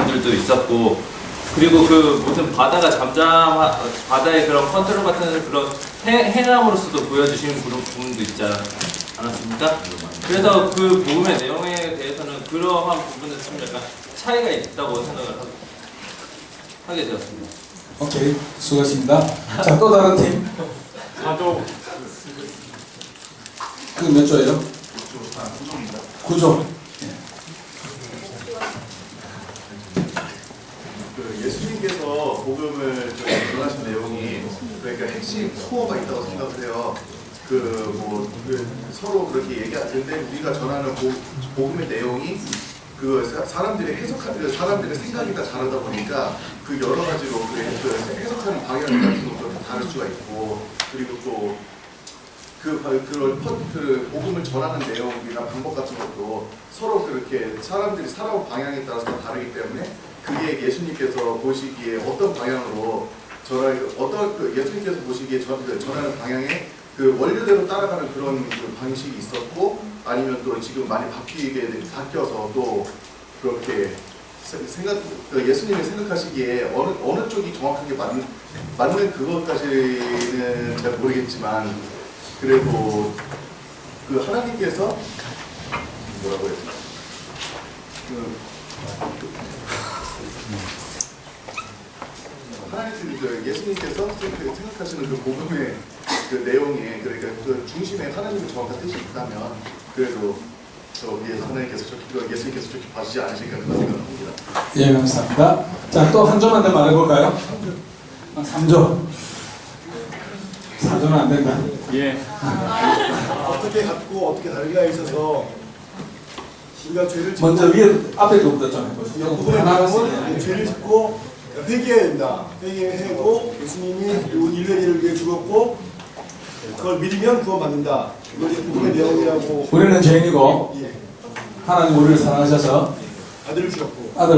부분들도 있었고, 그리고 그 무슨 바다의 그런 컨트롤 같은 그런 행함으로서도 보여주시는 그런 부분도 있지 않았습니까? 그래서 그 복음의 내용에 대해서는 그러한 부분은 좀 약간 차이가 있다고 생각을 하게 되었습니다. 오케이, 수고하셨습니다. 자, 또 다른 팀. 4조. 그 몇 조예요? 9조. 그 예수님께서 복음을 전하신 내용이 그러니까 핵심 코어가 있다고 생각을 해요. 서로 그렇게 얘기하는데 우리가 전하는 복음의 내용이 사람들의 생각이 다 다르다 보니까 그 여러 가지로 그 해석하는 방향 같은 것도 다 다를 수가 있고, 그리고 또 그 복음을 전하는 내용이나 방법 같은 것도 서로 그렇게 사람들이 살아온 방향에 따라서 다 다르기 때문에 그게 예수님께서 보시기에 어떤 방향으로 예수님께서 보시기에 전하는 방향에 그 원래대로 따라가는 그런 그 방식이 있었고, 아니면 또 지금 많이 바뀌어서 또 그렇게 예수님이 생각하시기에 어느 쪽이 정확하게 맞는 그것까지는 잘 모르겠지만, 그래도 그 하나님께서 뭐라고 했나? 예수님께서 생각하시는 그 복음의 그 내용에, 그러니까 그 중심에 하나님의 정확한 뜻이 있다면, 그래도 하나님께서 예수님께서 좋게 봐주지 않으실까 그런 생각을 합니다. 예, 감사합니다. 자, 또 한 조만 더 말해볼까요? 3조. 4조는 안 된다. 예. 어떻게 갖고 어떻게 다르게가 있어서 우리가 죄를 짓고 먼저 위에 앞에 거부터 좀 해보시죠. 부분의 내용은 죄를 짓고 회개해야 된다. 회개하고 예수님이 인류를 위해 죽었고 그걸 믿으면 구원받는다. 이것이 부분의 내용이라고. 우리는 죄인이고 예. 하나님 우리를 사랑하셔서 아들을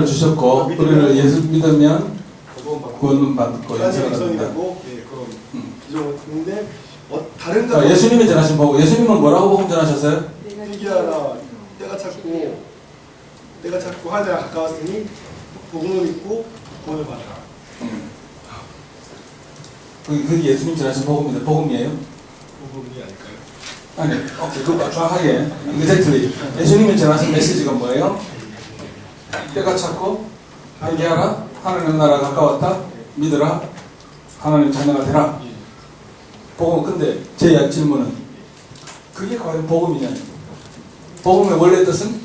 주셨고 우리를 예수 믿으면 구원받고 구원받고 하나님의 영생을 얻는다. 백성이라고 그런 기존을 했는데 다른 자, 예수님이 전하신 복음, 예수님은 뭐라고 복음 전하셨어요? 회개하라. 때가 찾고 하나님과 가까웠으니 복음을 믿고 구원을 받아라. 그게 예수님 전하신 복음인데 복음이에요? 복음이 아닐까요? 아니, 오케이, 그거 정확하게 exactly. 예수님이 전하신 메시지가 뭐예요? 때가 찼고 회개하라, 하나님 나라가 가까웠다, 믿으라, 하나님 자녀가 되라. 복음. 근데 제 질문은 그게 과연 복음이냐? 복음의 원래 뜻은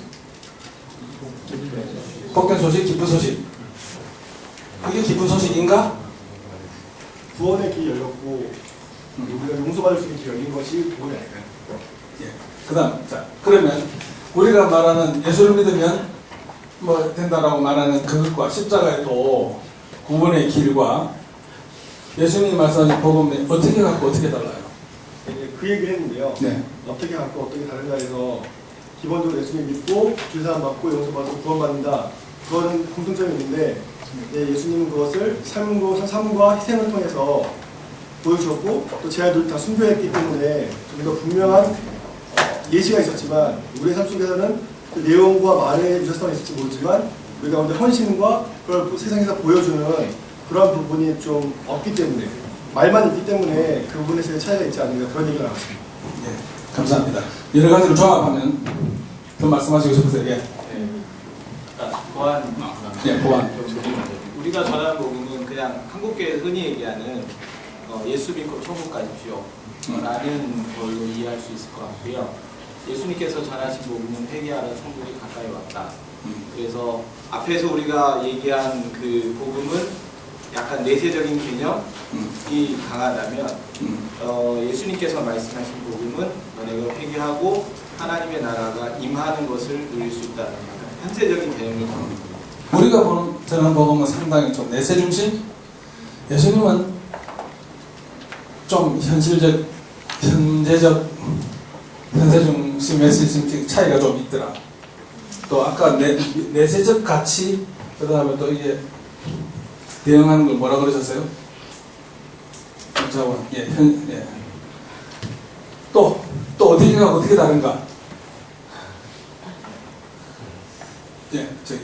복된 소식, 기쁜 소식. 그게 기쁜 소식인가? 구원의 길이 열렸고 우리가 용서받을 수 있는 길이 열린 것이 복음이 아닐까요? 예. 그다음, 자, 그러면 우리가 말하는 예수를 믿으면 뭐 된다라고 말하는 그것과 십자가의 또 구원의 길과 예수님이 말씀하신 복음이 어떻게 갖고 어떻게 달라요? 그 얘기를 했는데요. 네. 어떻게 갖고 어떻게 다른가 해서 기본적으로 예수님 믿고 주사람 받고 용서받고 구원받는다. 그거는 공통점이 있는데 예수님은 그것을 삶과 희생을 통해서 보여주셨고 또 제 아이들도 다 순교했기 때문에 좀 더 분명한 예시가 있었지만 우리의 삶 속에서는 그 내용과 말의 유사성이 있을지 모르지만 우리 가운데 헌신과 그걸 세상에서 보여주는 그런 부분이 좀 없기 때문에 말만 있기 때문에 그 부분에서의 차이가 있지 않는가 그런 얘기가 나왔습니다. 네, 감사합니다. 여러 가지를 종합하면 더 말씀하시고 싶으세요? 예. 보안. 예, 보안. 우리가 전하는 복음은 그냥 한국교회 흔히 얘기하는 예수 믿고 천국 가십시오 라는 걸로 이해할 수 있을 것 같고요. 예수님께서 전하신 복음은 회개하라 천국이 가까이 왔다. 그래서 앞에서 우리가 얘기한 그 복음은 약간 내세적인 개념이 강하다면 예수님께서 말씀하신 복음은 내가 회개하고 하나님의 나라가 임하는 것을 누릴 수 있다는 약간 현세적인 개념이 강합니다. 우리가 보는 저는 복음은 상당히 좀 내세 중심. 예수님은 좀 현실적, 현세 중심 메시지 차이가 좀 있더라. 또 아까 내세적 가치, 그 다음에 또 이게 대응하는 걸 뭐라 그러셨어요? 자원, 예, 예. 또 어디가 어떻게 다른가? 예, 저기.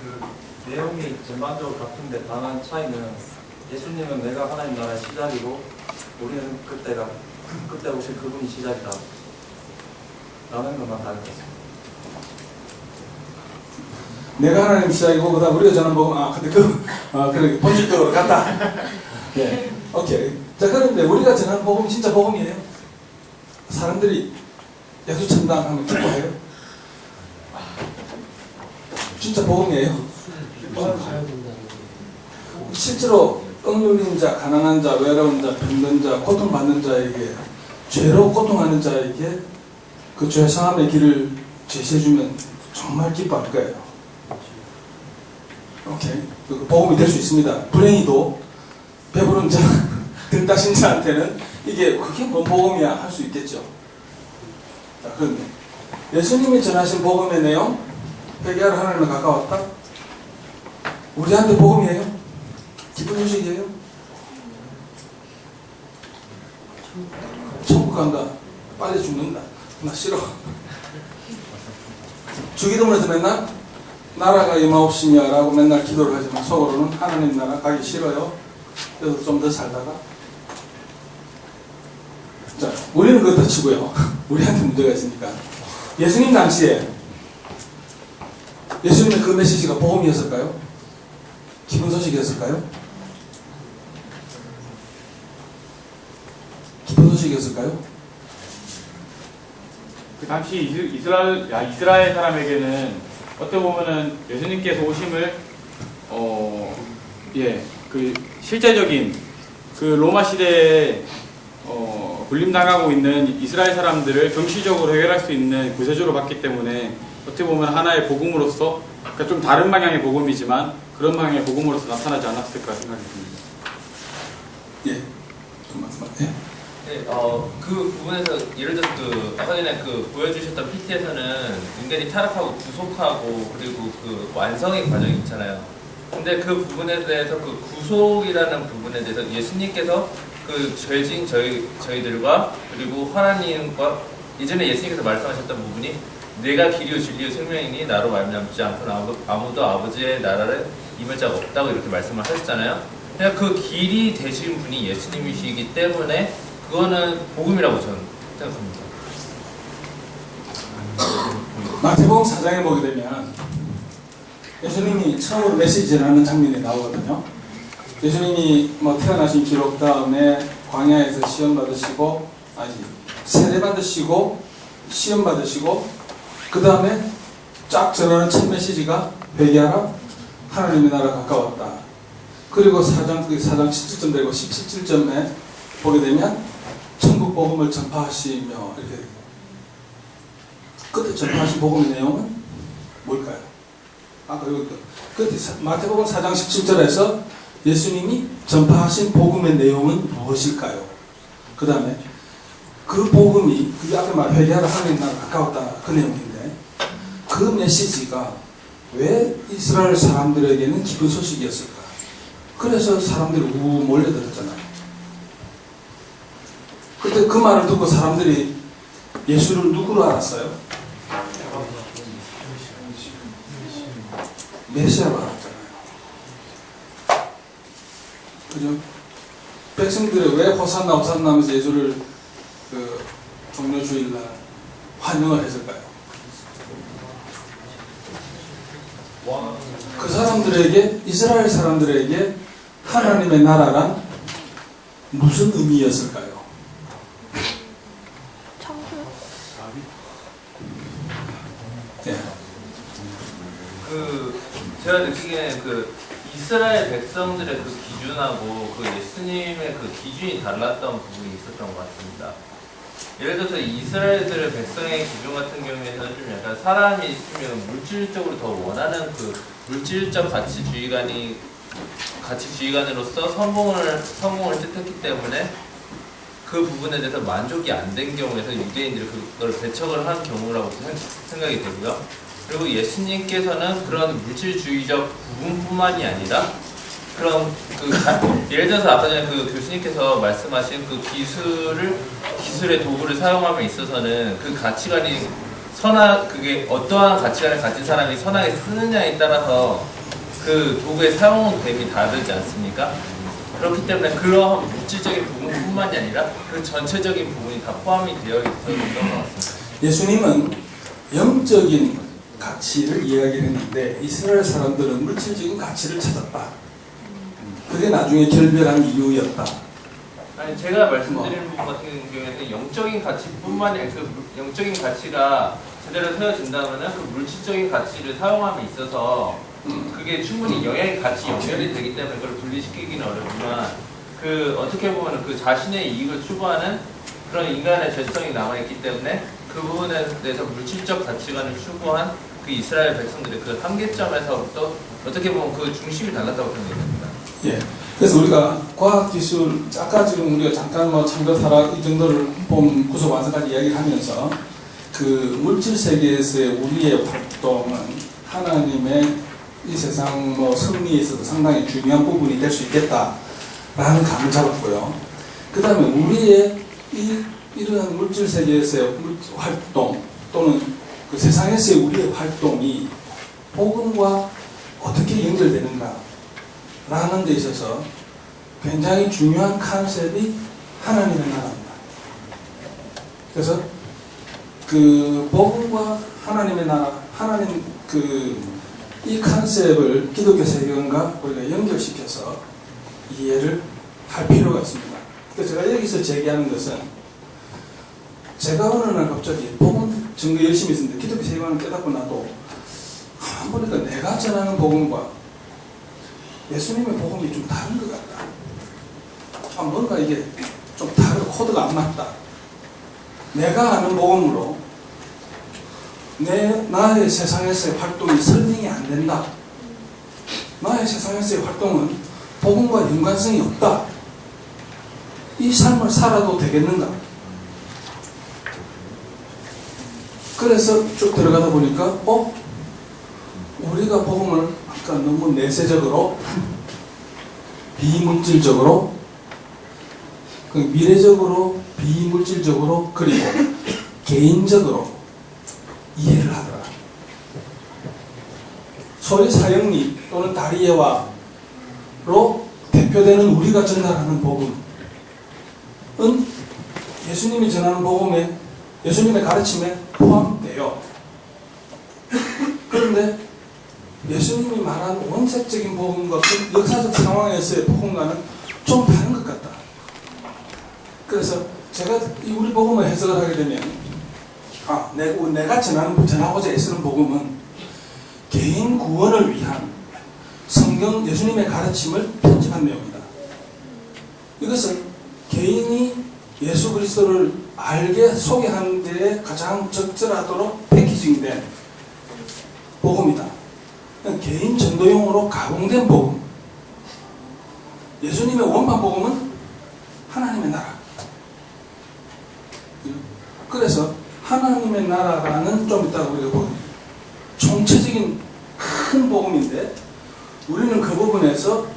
그 내용이 전반적으로 같은데 다만 차이는 예수님은 내가 하나님 나라의 시작이고 우리는 그때 오실 그분이 시작이다 라는 것만 다른 것 같습니다. 내가 하나님 시작이고 그다음 우리가 전한 복음 근데 그래 본질적으로 같다. 예, 오케이. 자 그런데 우리가 전하는 복음 진짜 복음이에요? 사람들이 예수 천당하면 기뻐해요? 진짜 복음이에요? 실제로 억눌린 자, 가난한 자, 외로운 자, 병든 자, 고통받는 자에게 죄로 고통하는 자에게 그 죄 사함의 길을 제시해주면 정말 기뻐할 거예요. 오케이. 그 복음이 될 수 있습니다. 불행히도 배부른 자, 들다신 자한테는 그게 뭔 복음이야 할 수 있겠죠. 자, 그런데 예수님이 전하신 복음의 내용, 회개하러 하나님에 가까웠다. 우리한테 복음이에요? 기쁜 소식이에요? 천국 간다. 빨리 죽는다. 나 싫어. 주기도문에서 맨날 나라가 임하옵시며 라고 맨날 기도를 하지만 속으로는 하나님 나라 가기 싫어요. 그래서 좀 더 살다가 자, 우리는 그렇다 치고요. 우리한테 문제가 있으니까 예수님 당시에 예수님의 그 메시지가 복음이었을까요? 기쁜 소식이었을까요? 기쁜 소식이었을까요? 그 당시 이스라엘 사람에게는 어떻게 보면은 예수님께서 오심을 그 실제적인 그 로마 시대에 군림당하고 있는 이스라엘 사람들을 정치적으로 해결할 수 있는 구세주로 봤기 때문에 어떻게 보면 하나의 복음으로서 그러니까 좀 다른 방향의 복음이지만 그런 방향의 복음으로서 나타나지 않았을까 생각이 듭니다. 예. 그 말씀. 예. 네, 그 부분에서 예를 들어서 아까 전에 보여주셨던 PT에서는 인간이 타락하고 구속하고 그리고 그 완성의 과정이 있잖아요. 근데 그 부분에 대해서 그 구속이라는 부분에 대해서 예수님께서 그 죄진 저희들과 그리고 하나님과 이전에 예수님께서 말씀하셨던 부분이 내가 길이요 진리요 생명이니 나로 말미암지 않고는 아무도 아버지의 나라를 임할 자가 없다고 이렇게 말씀을 하셨잖아요. 그냥 그 길이 되신 분이 예수님이시기 때문에 그거는 복음이라고 저는 생각합니다. 마태복음 4장에 보게 되면 예수님이 처음으로 메시지 전하는 장면이 나오거든요. 예수님이 태어나신 기록 다음에 광야에서 시험 받으시고 세례 받으시고 시험 받으시고 그 다음에 쫙 전하는 첫 메시지가 회개하라 하나님의 나라 가까웠다. 그리고 4장 17점 되고 17점에 보게 되면 천국 복음을 전파하시며 이렇게 끝에 전파하신 복음의 내용은 뭘까요? 그리고 끝에 마태복음 4장 17절에서 예수님이 전파하신 복음의 내용은 무엇일까요? 그 다음에 그 복음이 그게 아까 말 회개하라 하나님 나라 가까웠다 그 내용인데 그 메시지가 왜 이스라엘 사람들에게는 기쁜 소식이었을까? 그래서 사람들이 몰려들었잖아요. 그때 그 말을 듣고 사람들이 예수를 누구로 알았어요? 메시아로 알았잖아요. 그죠? 백성들이 왜 호산나 하면서 예수를 종려주일날 환영을 했을까요? 그 사람들에게 이스라엘 사람들에게 하나님의 나라란 무슨 의미였을까요? 예. 제가 느끼기에는 이스라엘 백성들의 그 기준하고 예수님의 그 기준이 달랐던 부분이 있었던 것 같습니다. 예를 들어서 이스라엘들의 백성의 기준 같은 경우에는 좀 약간 사람이 좀 물질적으로 더 원하는 물질적 가치주의관으로서 성공을 뜻했기 때문에 그 부분에 대해서 만족이 안 된 경우에서 유대인들이 그걸 배척을 한 경우라고 생각이 되고요. 그리고 예수님께서는 그런 물질주의적 부분뿐만이 아니라 그런 예를 들어서 아까 전에 교수님께서 말씀하신 기술의 도구를 사용함에 있어서는 그 가치관이 그게 어떠한 가치관을 가진 사람이 선하게 쓰느냐에 따라서 그 도구의 사용됨이 다르지 않습니까? 그렇기 때문에 그러한 물질적인 부분뿐만이 아니라 그 전체적인 부분이 다 포함이 되어 있었던 것 같습니다. 예수님은 영적인 가치를 이야기를 했는데 이스라엘 사람들은 물질적인 가치를 찾았다. 그게 나중에 결별한 이유였다. 아니 제가 말씀드리는 부분 같은 경우에는 영적인 가치뿐만이 아니라 그 영적인 가치가 제대로 세워진다면은 그 물질적인 가치를 사용함에 있어서 그게 충분히 영향의 같이 연결이 되기 때문에 그걸 분리시키기는 어렵지만 그 어떻게 보면 그 자신의 이익을 추구하는 그런 인간의 죄성이 남아있기 때문에 그 부분에 대해서 물질적 가치관을 추구한 그 이스라엘 백성들의 그 한계점에서부터 어떻게 보면 그 중심이 달랐다고 생각됩니다. 예. 그래서 우리가 과학기술, 아까 지금 우리가 잠깐 뭐 창조사락 이 정도를 본 구속 완성까지 이야기를 하면서 그 물질 세계에서의 우리의 활동은 하나님의 이 세상 뭐 섭리에 있어서 상당히 중요한 부분이 될 수 있겠다라는 감을 잡았고요. 그 다음에 우리의 이러한 물질 세계에서의 활동 또는 그 세상에서의 우리의 활동이 복음과 어떻게 연결되는가 라는 데 있어서 굉장히 중요한 컨셉이 하나님의 나라입니다. 그래서 그 복음과 하나님의 나라, 하나님 이 컨셉을 기독교 세계관과 우리가 연결시켜서 이해를 할 필요가 있습니다. 그래서 제가 여기서 제기하는 것은 제가 어느 날 갑자기 복음 증거 열심히 했는데 기독교 세계관을 깨닫고 나도 가만 보니까 내가 전하는 복음과 예수님의 복음이 좀 다른 것 같다. 뭔가 이게 좀 다른 코드가 안 맞다. 내가 아는 복음으로 나의 세상에서의 활동이 설명이 안 된다. 나의 세상에서의 활동은 복음과 연관성이 없다. 이 삶을 살아도 되겠는가? 그래서 쭉 들어가다 보니까 우리가 복음을 아까 너무 내세적으로 비물질적으로 미래적으로 비물질적으로 그리고 개인적으로 이해를 하더라. 소위 사형리 또는 다리예화로 대표되는 우리가 전달하는 복음은 예수님이 전하는 복음에 예수님의 가르침에 포함돼요. 그런데 예수님이 말한 원색적인 복음과 그 역사적 상황에서의 복음과는 좀 다른 것 같다. 그래서 제가 우리 복음을 해석을 하게 되면 내가 전하고자 애쓰는 복음은 개인 구원을 위한 성경 예수님의 가르침을 편집한 내용이다. 이것은 개인이 예수 그리스도를 알게 소개하는 데에 가장 적절하도록 패키징된 복음이다. 개인 전도용으로 가공된 복음. 예수님의 원판 복음은 하나님의 나라. 그래서 하나님의 나라라는 좀 이따가 우리가 보는 총체적인 큰 복음인데 우리는 그 부분에서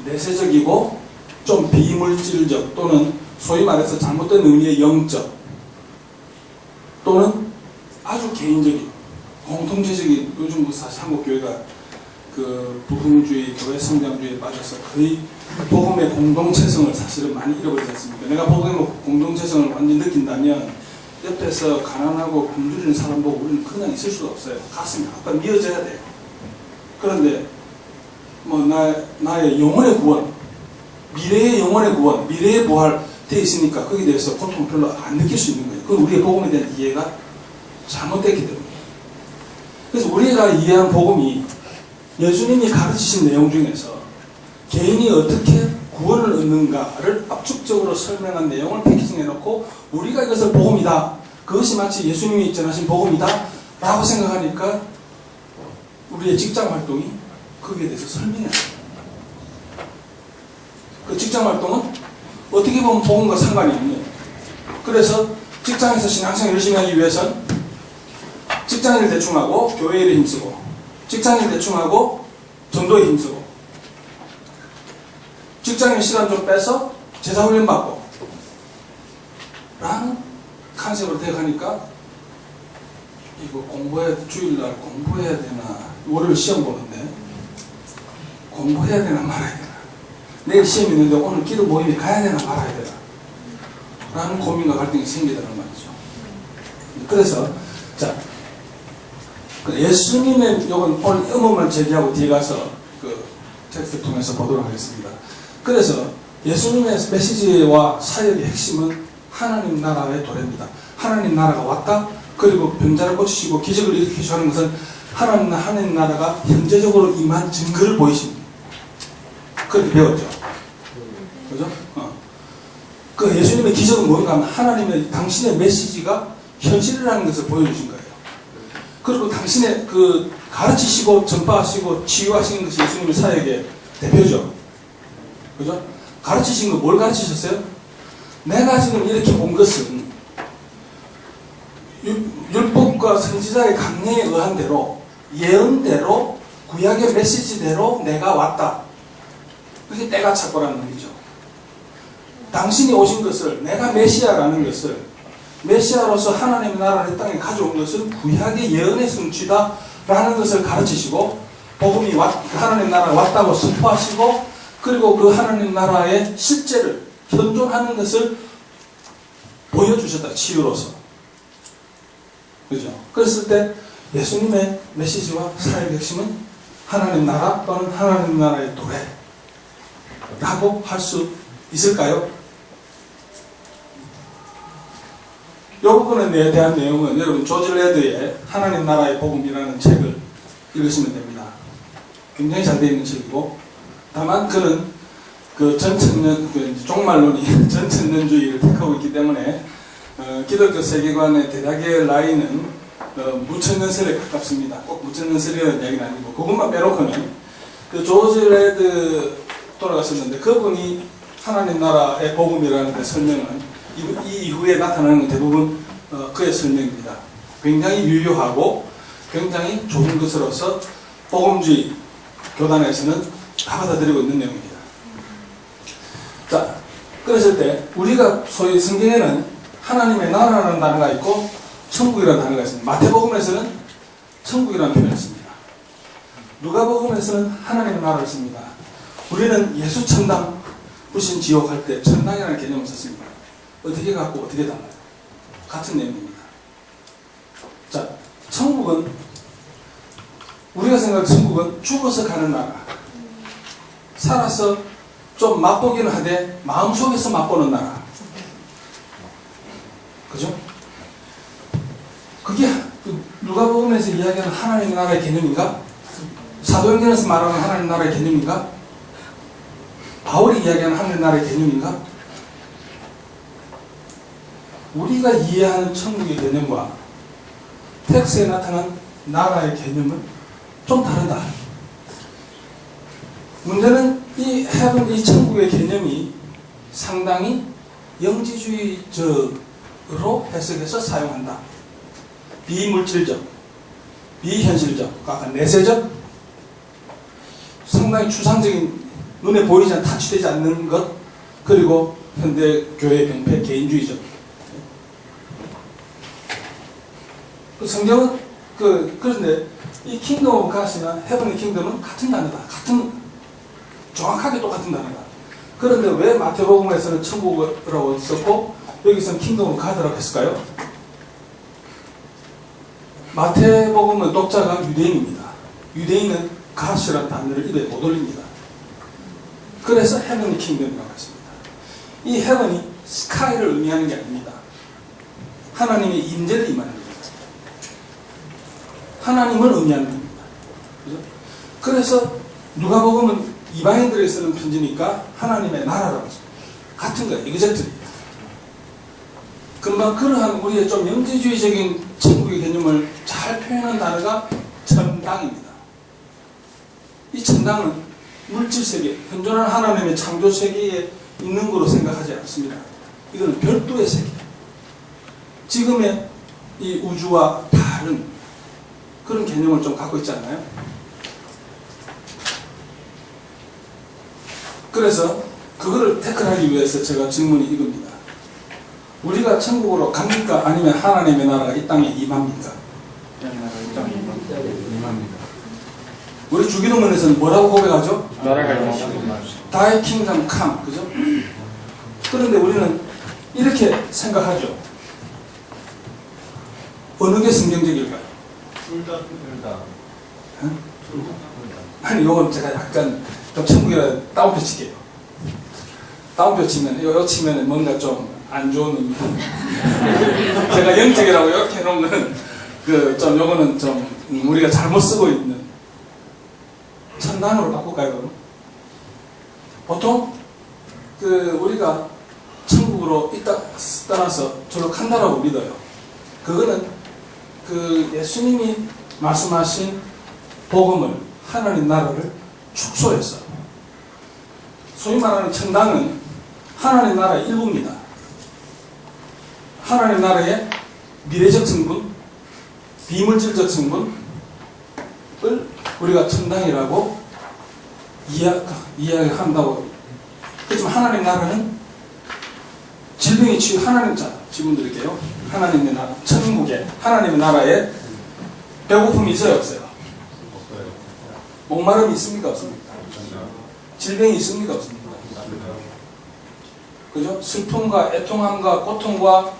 내세적이고 좀 비물질적 또는 소위 말해서 잘못된 의미의 영적 또는 아주 개인적인 공통체적인 요즘 사실 한국 교회가 그 부흥주의, 교회 성장주의에 빠져서 거의 복음의 공동체성을 사실은 많이 잃어버리지 않습니까? 내가 복음의 공동체성을 완전히 느낀다면 옆에서 가난하고 굶주리는 사람 보고 우리는 그냥 있을 수가 없어요. 가슴이 아빠 미어져야 돼요. 그런데 나의 영혼의 구원, 미래의 영혼의 구원, 미래의 부활 되어 있으니까 거기에 대해서 고통을 별로 안 느낄 수 있는 거예요. 그건 우리의 복음에 대한 이해가 잘못됐기 때문에. 그래서 우리가 이해한 복음이 예수님이 가르치신 내용 중에서 개인이 어떻게 구원을 얻는가를 압축적으로 설명한 내용을 패키징해놓고 우리가 이것을 복음이다. 그것이 마치 예수님이 전하신 복음이다. 라고 생각하니까 우리의 직장 활동이 거기에 대해서 설명이 안 돼요. 그 직장 활동은 어떻게 보면 복음과 상관이 있는 거예요. 그래서 직장에서 신앙생활 열심히 하기 위해선 직장일 대충 하고 교회 일에 힘쓰고 직장일 대충 하고 전도에 힘쓰고 직장인 시간 좀 빼서 제사훈련 받고 라는 컨셉으로 되어가니까 이거 주일날 공부해야 되나 월요일 시험 보는데 공부해야 되나 말아야 되나? 내일 시험 있는데 오늘 기도 모임에 가야 되나 말아야 되나? 라는 고민과 갈등이 생기더란 말이죠. 그래서 자, 예수님의 요건 오늘 의문을 제기하고 뒤에 가서 그 텍스트 통해서 보도록 하겠습니다. 그래서 예수님의 메시지와 사역의 핵심은 하나님 나라의 도래입니다. 하나님 나라가 왔다. 그리고 병자를 고치시고 기적을 일으키시고 하는 것은 하나님 나라가 현재적으로 임한 증거를 보이십니다. 그렇게 배웠죠. 그죠? 그 예수님의 기적은 뭔가 하면 하나님의 당신의 메시지가 현실이라는 것을 보여주신 거예요. 그리고 당신의 그 가르치시고 전파하시고 치유하시는 것이 예수님의 사역의 대표죠. 그죠? 가르치신 거 뭘 가르치셨어요? 내가 지금 이렇게 온 것은 율법과 선지자의 강령에 의한 대로 예언대로 구약의 메시지대로 내가 왔다. 그게 때가 찼고라는 말이죠. 당신이 오신 것을 내가 메시아라는 것을 메시아로서 하나님의 나라를 땅에 가져온 것은 구약의 예언의 성취다 라는 것을 가르치시고 복음이 하나님 나라가 왔다고 선포하시고 그리고 그 하나님 나라의 실제를 현존하는 것을 보여주셨다. 치유로서. 그죠? 그랬을 때 예수님의 메시지와 사역의 핵심은 하나님 나라 또는 하나님 나라의 도래 라고 할 수 있을까요? 이 부분에 대한 내용은 여러분 조지 레드의 하나님 나라의 복음이라는 책을 읽으시면 됩니다. 굉장히 잘 되어 있는 책이고 다만 그는 그 종말론이 전천년주의를 택하고 있기 때문에 기독교 세계관의 대략의 라인은 무천년설에 가깝습니다. 꼭 무천년설이라는 이야기는 아니고 그것만 빼놓고는 그 조지 레드 돌아가셨는데 그분이 하나님 나라의 복음이라는 데 설명은 이 이후에 나타나는 건 대부분 그의 설명입니다. 굉장히 유효하고 굉장히 좋은 것으로서 복음주의 교단에서는 다 받아들이고 있는 내용입니다. 자, 그랬을 때 우리가 소위 성경에는 하나님의 나라라는 단어가 있고 천국이라는 단어가 있습니다. 마태복음에서는 천국이라는 표현을 씁니다. 누가복음에서는 하나님의 나라를 씁니다. 우리는 예수 천당 부신 지옥 할 때 천당이라는 개념을 썼습니다. 어떻게 갖고 어떻게 달라요? 같은 내용입니다. 자, 천국은 우리가 생각하는 천국은 죽어서 가는 나라. 살아서 좀 맛보기는 하되 마음속에서 맛보는 나라. 그죠? 그게 누가복음에서 이야기하는 하나님의 나라의 개념인가? 사도행전에서 말하는 하나님 나라의 개념인가? 바울이 이야기하는 하나님 나라의 개념인가? 우리가 이해하는 천국의 개념과 텍스트에 나타난 나라의 개념은 좀 다르다. 문제는 이 천국의 개념이 상당히 영지주의적으로 해석해서 사용한다. 비물질적, 비현실적, 아까 내세적, 상당히 추상적인 눈에 보이지 않는 타치되지 않는 것, 그리고 현대 교회 병폐 개인주의적. 성경은 그런데 이 킹덤 오브 갓이나 헤븐의 킹덤은 같은 단어다. 정확하게 똑같은 단어다. 그런데 왜 마태복음에서는 천국이라고 썼고 여기서는 킹덤 오브 갓이라고 했을까요? 마태복음은 독자가 유대인입니다. 유대인은 갓이라는 단어를 입에 못 올립니다. 그래서 헤븐의 킹덤이라고 했습니다. 이 헤븐이 스카이를 의미하는 게 아닙니다. 하나님의 임재를 임하는 겁니다. 하나님을 의미하는 겁니다. 그죠? 그래서 누가복음은 이방인들에게 쓰는 편지니까 하나님의 나라라고 했습니다. 같은 거예요. 이그젝트리. 금방 그러한 우리의 좀 영지주의적인 천국의 개념을 잘 표현한 단어가 천당입니다. 이 천당은 물질세계, 현존한 하나님의 창조세계에 있는 거로 생각하지 않습니다. 이거는 별도의 세계. 지금의 이 우주와 다른 그런 개념을 좀 갖고 있지 않나요? 그래서 그거를 태클하기 위해서 제가 질문이 이겁니다. 우리가 천국으로 갑니까? 아니면 하나님의 나라가 이 땅에 임합니까? 하나님의 나라가 이 땅에 임합니다. 우리 주기도문에서는 뭐라고 고백하죠? 나라가 임하시고 Thy kingdom come. 그죠? 그런데 우리는 이렇게 생각하죠. 어느 게 성경적일까요? 둘 다. 아니, 이건 제가 약간 좀 천국이라 다운표 칠게요. 다운표 치면, 이거 치면 뭔가 좀 안 좋은 의미. 제가 영적이라고 이렇게 해놓은 거는, 요거는 좀 우리가 잘못 쓰고 있는. 천당으로 바꿀까요, 그럼? 보통, 우리가 천국으로 이따 떠나서 저로 간다라고 믿어요. 그거는 예수님이 말씀하신 복음을, 하나님 나라를 축소해서, 소위 말하는 천당은 하나님 나라의 일부입니다. 하나님 나라의 미래적 성분, 비물질적 성분을 우리가 천당이라고 이야기한다고. 그렇지만 하나님 나라는 질병이 하나님, 질문 드릴게요. 하나님의 나라, 천국에, 하나님의 나라에 배고픔이 있어요, 없어요? 목마름이 있습니까, 없습니까? 질병이 있습니까, 없습니까? 그죠? 슬픔과 애통함과 고통과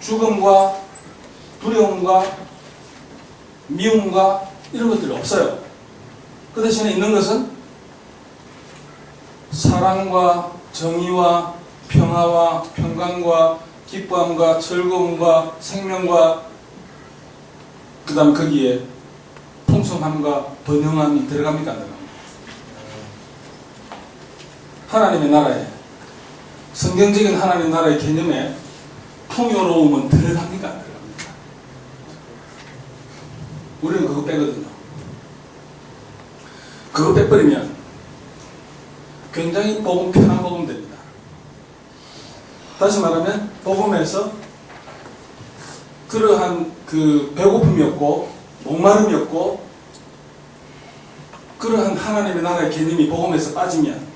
죽음과 두려움과 미움과 이런 것들이 없어요. 그 대신에 있는 것은 사랑과 정의와 평화와 평강과 기쁨과 즐거움과 생명과 그 다음 거기에 풍성함과 번영함이 들어갑니까, 안 들어갑니까? 하나님의 나라에, 성경적인 하나님 나라의 개념에 풍요로움은 들어갑니까, 안 들어갑니까? 우리는 그거 빼거든요. 그거 빼버리면 굉장히 복음, 편한 복음 됩니다. 다시 말하면 복음에서 그러한 배고픔이 없고 목마름이 없고 그러한 하나님의 나라의 개념이 복음에서 빠지면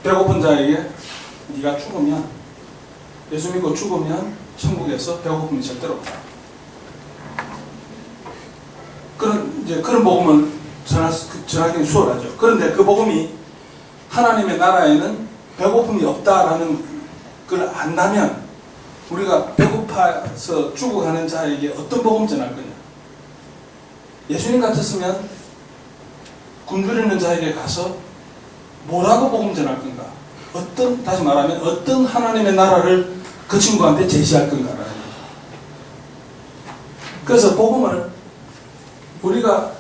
배고픈 자에게 네가 죽으면, 예수 믿고 죽으면 천국에서 배고픔이 절대로 없다. 그런 복음을 전하기는 수월하죠. 그런데 그 복음이 하나님의 나라에는 배고픔이 없다라는 걸 안다면 우리가 배고파서 죽어가는 자에게 어떤 복음 전할 거냐? 예수님 같았으면 굶주리는 자에게 가서 뭐라고 복음 전할 건가? 다시 말하면 어떤 하나님의 나라를 그 친구한테 제시할 건가라는 거죠. 그래서 복음을 우리가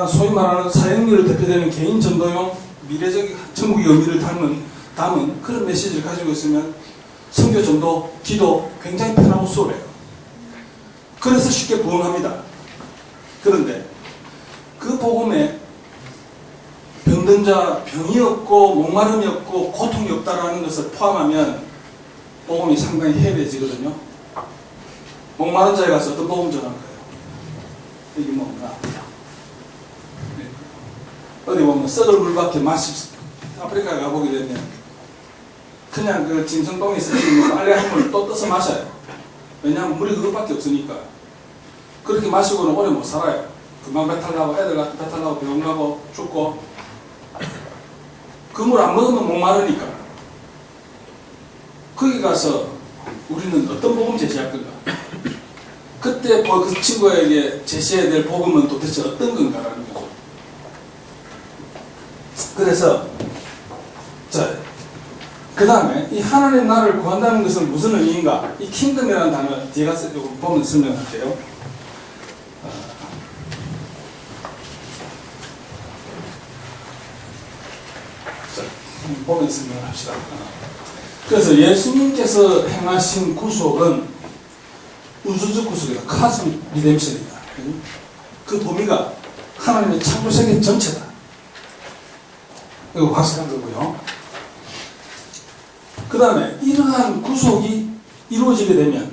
소위 말하는 사역률을 대표되는 개인 전도용 미래적 천국의 의미를 담은 그런 메시지를 가지고 있으면 선교, 전도, 기도 굉장히 편하고 수월해요. 그래서 쉽게 부응합니다. 그런데 그 복음에 병든 자, 병이 없고 목마름이 없고 고통이 없다라는 것을 포함하면 복음이 상당히 해배해지거든요. 목마른 자에 가서 어떤 복음 전할 거예요? 이게 뭔가 어디 보면 썩을 물밖에 아프리카에 가보게 되면 그냥 그 짐승똥이 쓰는 빨래 한 물을 또 떠서 마셔요. 왜냐하면 물이 그것밖에 없으니까. 그렇게 마시고는 오래 못 살아요. 금방 배탈 나고 애들 같은 배탈 나고 병 나고 죽고. 그 물 안 먹으면 목마르니까. 거기 가서 우리는 어떤 복음 제시할 건가? 그때 그 친구에게 제시해야 될 복음은 도대체 어떤 건가라는 거죠. 그래서 그 다음에 이 하나님 나라를 구한다는 것은 무슨 의미인가? 이 킹덤이라는 단어 뒤에 가서 보면 설명할게요. 보면 설명을 합시다. 그래서 예수님께서 행하신 구속은 우주적 구속이다. 카스믹 리뎀션이다. 그 범위가 하나님의 창조 세계 전체다. 이거 확실한 거고요. 그 다음에 이러한 구속이 이루어지게 되면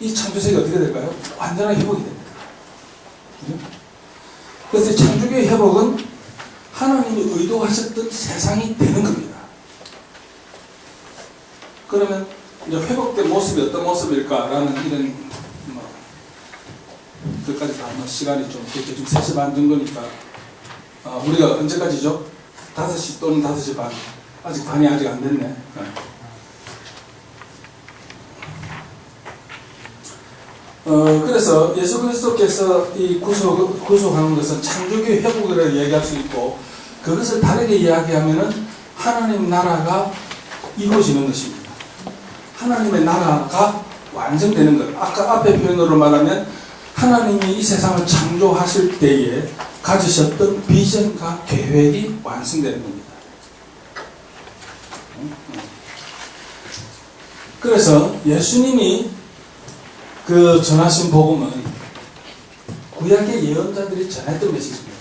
이 창조세계가 어떻게 될까요? 완전한 회복이 됩니다. 그래서 창조계의 회복은 하나님이 의도하셨던 세상이 되는 겁니다. 그러면 이제 회복된 모습이 어떤 모습일까라는 이런 그까지 다 뭐 시간이 좀 지금 3시 반 정도니까 우리가 언제까지죠? 5시 또는 5시 반. 아직 반이 아직 안 됐네. 그래서 예수 그리스도께서 이 구속하는 것은 창조기 회복이라고 얘기할 수 있고, 그것을 다르게 이야기하면은 하나님 나라가 이루어지는 것입니다. 하나님의 나라가 완성되는 것. 아까 앞에 표현으로 말하면 하나님이 이 세상을 창조하실 때에 가지셨던 비전과 계획이 완성되는 겁니다. 그래서 예수님이 그 전하신 복음은 구약의 예언자들이 전했던 메시지입니다.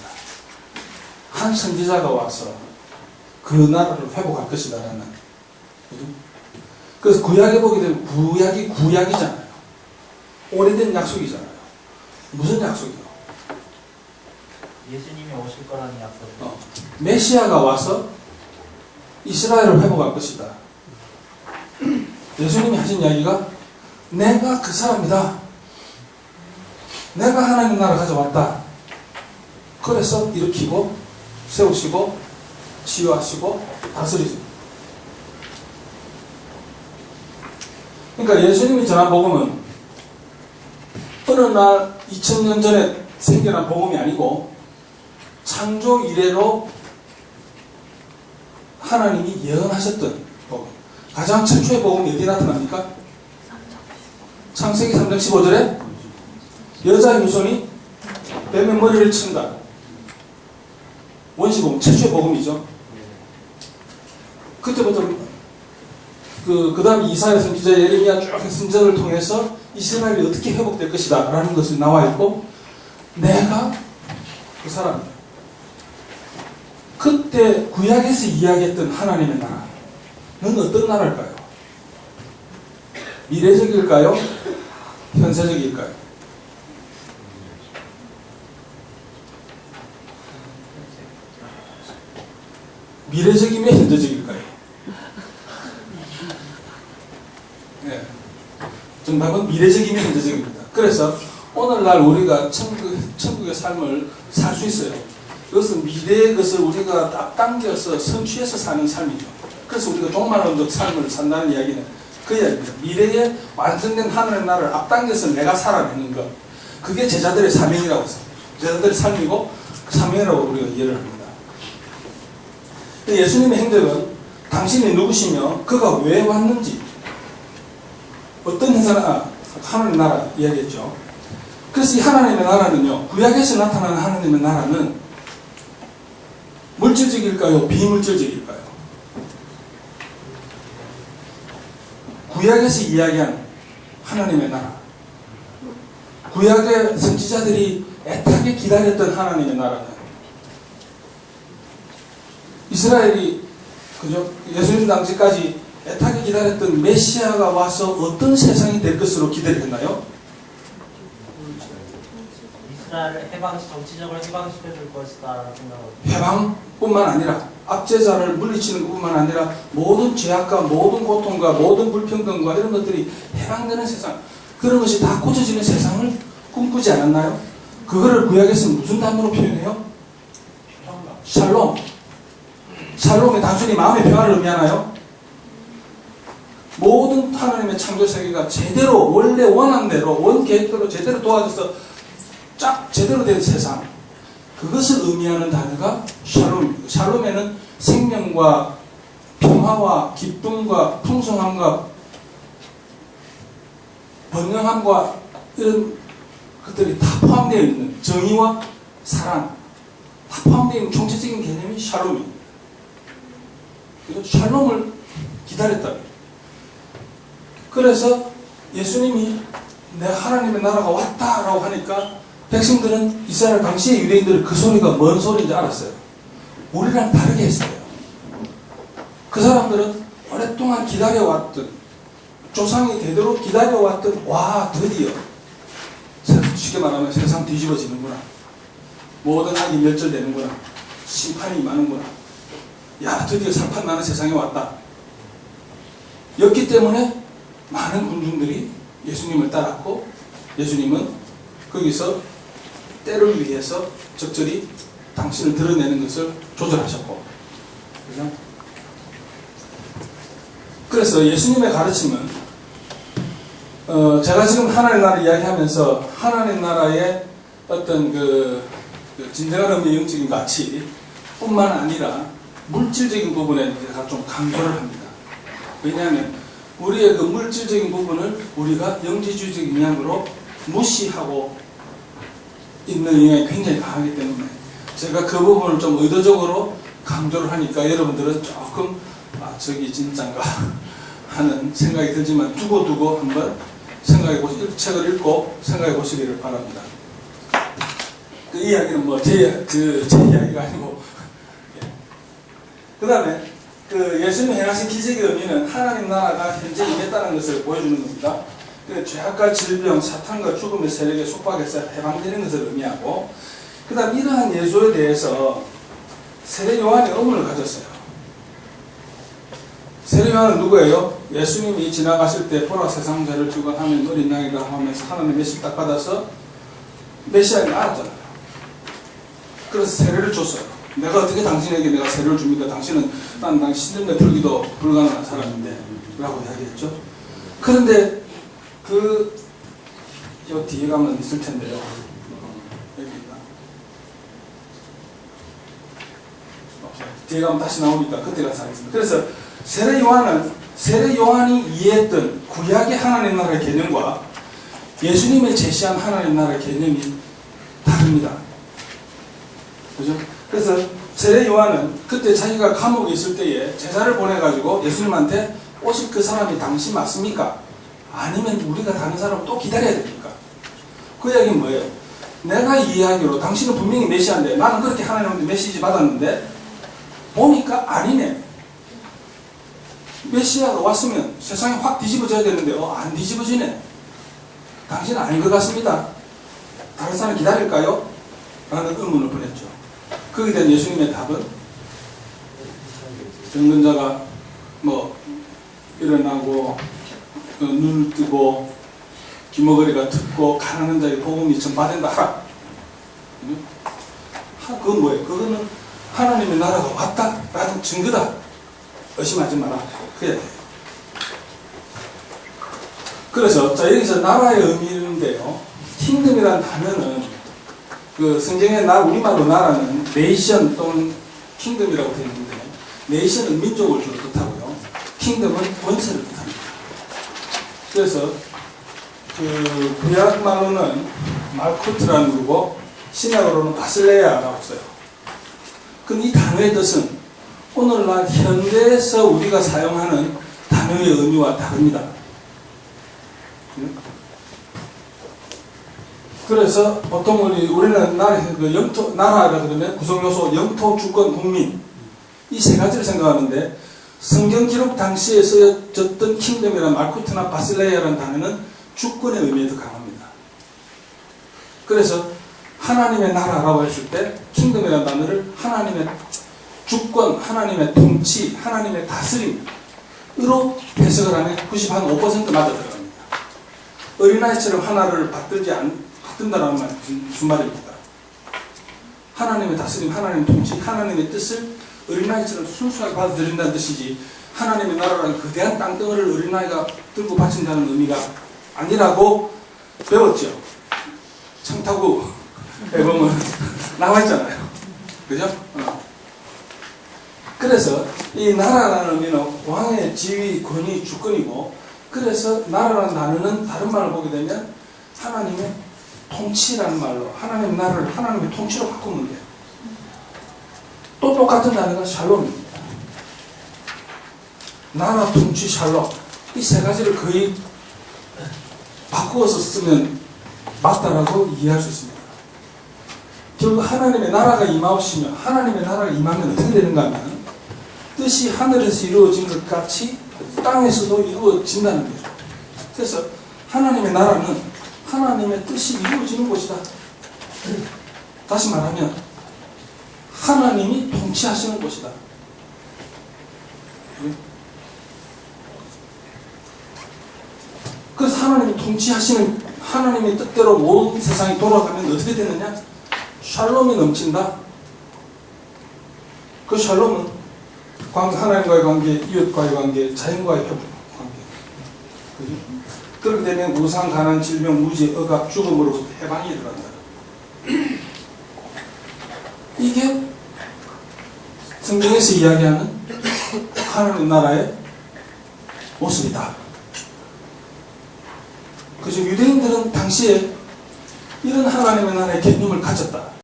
한 선지자가 와서 그 나라를 회복할 것이다라는. 그래서 구약에 보게 되면 구약이 구약이잖아요. 오래된 약속이잖아요. 무슨 약속이요? 예수님이 오실 거라는 약속. 메시아가 와서 이스라엘을 회복할 것이다. 예수님이 하신 이야기가 내가 그 사람이다. 내가 하나님 나라 가져왔다. 그래서 일으키고 세우시고 치유하시고 다스리죠. 그러니까 예수님이 전한 복음은 어느 날 2000년 전에 생겨난 복음이 아니고 창조 이래로 하나님이 예언하셨던 복음. 가장 최초의 복음이 어디 나타납니까? 창세기 3장 15절에 여자 후손이 뱀의 머리를 친다. 원시복음, 최초의 복음이죠. 그때부터 그 다음에 이사야 선지자 예레미야 쭉 선지자를 통해서 이스라엘이 어떻게 회복될 것이다 라는 것이 나와 있고, 내가 그 사람이다. 그때 구약에서 이야기했던 하나님의 나라는 어떤 나라일까요? 미래적일까요? 현세적일까요? 미래적이며 현재적일까요? 네. 정답은 미래적이며 현재적입니다. 그래서 오늘날 우리가 천국의 삶을 살 수 있어요. 그것은 미래의 것을 우리가 앞당겨서 성취해서 사는 삶이죠. 그래서 우리가 종말론적 삶을 산다는 이야기는 그 이야기입니다. 미래에 완성된 하늘의 나라를 앞당겨서 내가 살아내는 것. 그게 제자들의 사명이라고 해서 제자들의 삶이고 사명이라고 우리가 이해를 합니다. 예수님의 행적은 당신이 누구시며 그가 왜 왔는지, 어떤 하나님의 나라 이야기했죠. 그래서 이 하나님의 나라는요, 구약에서 나타나는 하나님의 나라는 물질적일까요? 비물질적일까요? 구약에서 이야기한 하나님의 나라, 구약의 선지자들이 애타게 기다렸던 하나님의 나라는 이스라엘이 그죠? 예수님 당시까지 애타게 기다렸던 메시아가 와서 어떤 세상이 될 것으로 기대를 했나요? 이스라엘을 정치적으로 해방시켜줄 것이다라는 생각을. 해방뿐만 아니라 압제자를 물리치는 것뿐만 아니라 모든 죄악과 모든 고통과 모든 불평등과 이런 것들이 해방되는 세상, 그런 것이 다 고쳐지는 세상을 꿈꾸지 않았나요? 그거를 구약에서 무슨 단어로 표현해요? 샬롬. 샬롬이 단순히 마음의 평화를 의미하나요? 모든 하나님의 창조 세계가 제대로 원래 원한 대로 원 계획대로 제대로 도와져서 쫙 제대로 된 세상, 그것을 의미하는 단어가 샬롬입니다. 샬롬에는 생명과 평화와 기쁨과 풍성함과 번영함과 이런 것들이 다 포함되어 있는, 정의와 사랑 다 포함되어 있는 총체적인 개념이 샬롬입니다. 그래서 샬롬을 기다렸다. 그래서 예수님이 내 하나님의 나라가 왔다라고 하니까 백성들은, 이스라엘 당시의 유대인들은 그 소리가 뭔 소리인지 알았어요. 우리랑 다르게 했어요. 그 사람들은 오랫동안 기다려왔던, 조상이 대대로 기다려왔던, 와 드디어 쉽게 말하면 세상 뒤집어지는구나, 모든 악이 멸절되는구나, 심판이 임하는구나, 야 드디어 살판 나는 세상에 왔다 였기 때문에 많은 군중들이 예수님을 따랐고, 예수님은 거기서 때를 위해서 적절히 당신을 드러내는 것을 조절하셨고, 그죠? 그래서 예수님의 가르침은 제가 지금 하나님 나라 이야기하면서 하나님 나라의 어떤 그 진정한 의미의 영적인 가치 뿐만 아니라 물질적인 부분에 제가 좀 강조를 합니다. 왜냐하면 우리의 그 물질적인 부분을 우리가 영지주의적인 영향으로 무시하고 있는 영향이 굉장히 강하기 때문에 제가 그 부분을 좀 의도적으로 강조를 하니까 여러분들은 조금 저기 진짠가 하는 생각이 들지만 두고두고 한번 책을 읽고 생각해 보시기를 바랍니다. 그 이야기는 뭐 제 이야기가 아니고, 그 다음에 그 예수님 행하신 기적의 의미는 하나님 나라가 현재 임했다는 것을 보여주는 겁니다. 그 죄악과 질병, 사탄과 죽음의 세력에 속박해서 해방되는 것을 의미하고, 그 다음 이러한 예수에 대해서 세례 요한이 의문을 가졌어요. 세례 요한은 누구예요? 예수님이 지나가실 때 보라 세상 죄를 지고 하면 어린 양이라 하면서 하나님의 메시를 딱 받아서 메시아를 알았잖아요. 그래서 세례를 줬어요. 내가 어떻게 당신에게 내가 세례를 줍니까? 당신은 난 신들매 풀기도 불가능한 사람인데 라고 이야기했죠. 그런데 요 뒤에 가면 있을 텐데요. 여기 있나? 뒤에 가면 다시 나오니까 그때 가서 하겠습니다. 그래서 세례 요한이 이해했던 구약의 하나님 나라의 개념과 예수님의 제시한 하나님 나라의 개념이 다릅니다. 그죠? 그래서 세례 요한은 그때 자기가 감옥에 있을 때에 제자를 보내가지고 예수님한테 오실 그 사람이 당신 맞습니까? 아니면 우리가 다른 사람을 또 기다려야 됩니까? 그 이야기는 뭐예요? 내가 이해하기로 당신은 분명히 메시아인데 나는 그렇게 하나님한테 메시지 받았는데 보니까 아니네. 메시아가 왔으면 세상이 확 뒤집어져야 되는데 안 뒤집어지네. 당신은 아닌 것 같습니다. 다른 사람 기다릴까요? 라는 의문을 보냈죠. 거기에 대한 예수님의 답은 정근자가 뭐 일어나고 눈을 뜨고 귀머거리가 듣고 가난한 자에게 복음이 전파된다 하라. 그건 뭐예요? 그거는 하나님의 나라가 왔다라는 증거다. 의심하지 마라. 그래야 돼요. 그래서 자 여기서 나라의 의미인데요. 킹덤이라는 단어는 그 성경에 우리말로 나라는 네이션 또는 킹덤이라고 되어 있는데 네이션은 민족을 주로 뜻하고요. 킹덤은 권세를 뜻합니다. 그래서 그 구약 말로는 말코트라는 거고 신약으로는 바실레아라고 써요. 근데 이 단어의 뜻은 오늘날 현대에서 우리가 사용하는 단어의 의미와 다릅니다. 그래서 보통 우리는 나라라 그러면 구성요소, 영토, 주권, 국민 이 세 가지를 생각하는데 성경 기록 당시에 쓰여졌던 킹덤이란 말쿠트나 바실레아라는 단어는 주권의 의미에 더 강합니다. 그래서 하나님의 나라라고 했을 때 킹덤이라는 단어를 하나님의 주권, 하나님의 통치, 하나님의 다스림으로 해석을 하면 95% 맞아 들어갑니다. 어린아이처럼 하나를 받든다라는 말이 무슨 말입니까? 하나님의 다스림, 하나님의 통치, 하나님의 뜻을 어린아이처럼 순수하게 받아들인다는 뜻이지 하나님의 나라라는 거대한 땅덩어리를 어린아이가 들고 바친다는 의미가 아니라고 배웠죠. 청타구에 보면 나와 있잖아요. 그죠? 그래서 이 나라라는 의미는 왕의 지위, 권위, 주권이고 그래서 나라라는 단어는 다른 말을 보게 되면 하나님의 통치라는 말로 하나님의 나라를 하나님의 통치로 바꾸면 돼요. 또 똑같은 단어가 샬롬입니다. 나라, 통치, 샬롬 이 세 가지를 거의 바꾸어서 쓰면 맞다라고 이해할 수 있습니다. 결국 하나님의 나라가 임하시면 하나님의 나라가 임하면 어떻게 되는가 하면 뜻이 하늘에서 이루어진 것 같이 땅에서도 이루어진다는 거죠. 그래서 하나님의 나라는 하나님의 뜻이 이루어지는 곳이다. 다시 말하면 하나님이 통치하시는 곳이다. 그래서 하나님이 통치하시는 하나님의 뜻대로 모든 세상이 돌아가면 어떻게 되느냐? 샬롬이 넘친다. 그 샬롬은 하나님과의 관계, 이웃과의 관계, 자연과의 회복 관계. 그죠? 그렇게 되면 우상, 가난, 질병, 무지, 억압, 죽음으로부터 해방이 들어간다. 이게 성경에서 이야기하는 하나님 나라의 모습이다. 그죠? 유대인들은 당시에 이런 하나님의 나라의 개념을 가졌다.